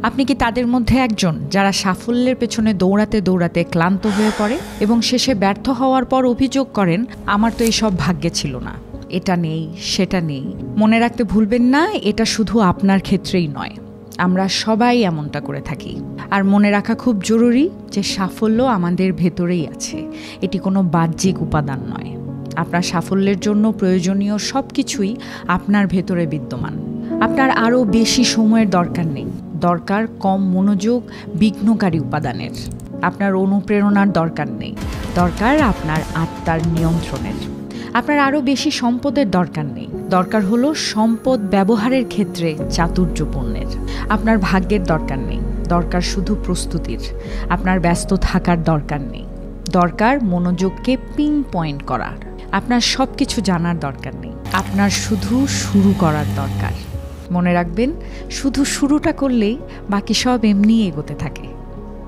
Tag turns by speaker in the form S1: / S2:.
S1: আপনি কি তাদের মধ্যে একজন যারা সাফল্যের পেছনে দৌড়াতে দৌড়াতে ক্লান্ত হয়ে পড়ে এবং শেষে ব্যর্থ হওয়ার পর অভিযোগ করেন, আমার তো এইসব ভাগ্যে ছিল না, এটা নেই সেটা নেই? মনে রাখতে ভুলবেন না, এটা শুধু আপনার ক্ষেত্রেই নয়, আমরা সবাই এমনটা করে থাকি। আর মনে রাখা খুব জরুরি যে সাফল্য আমাদের ভেতরেই আছে, এটি কোনো বাহ্যিক উপাদান নয়। আপনার সাফল্যের জন্য প্রয়োজনীয় সব কিছুই আপনার ভেতরে বিদ্যমান। আপনার আরও বেশি সময়ের দরকার নেই, দরকার কম মনোযোগ বিঘ্নকারী উপাদানের। আপনার অনুপ্রেরণার দরকার নেই, দরকার আপনার আত্মার নিয়ন্ত্রণের। আপনার আরও বেশি সম্পদের দরকার নেই, দরকার হলো সম্পদ ব্যবহারের ক্ষেত্রে চাতুর্যপূর্ণের। আপনার ভাগ্যের দরকার নেই, দরকার শুধু প্রস্তুতির। আপনার ব্যস্ত থাকার দরকার নেই, দরকার মনোযোগকে পিন পয়েন্ট করার। আপনার সব কিছু জানার দরকার নেই, আপনার শুধু শুরু করার দরকার। মনে রাখবেন, শুধু শুরুটা করলেই বাকি সব এমনি এগোতে থাকে।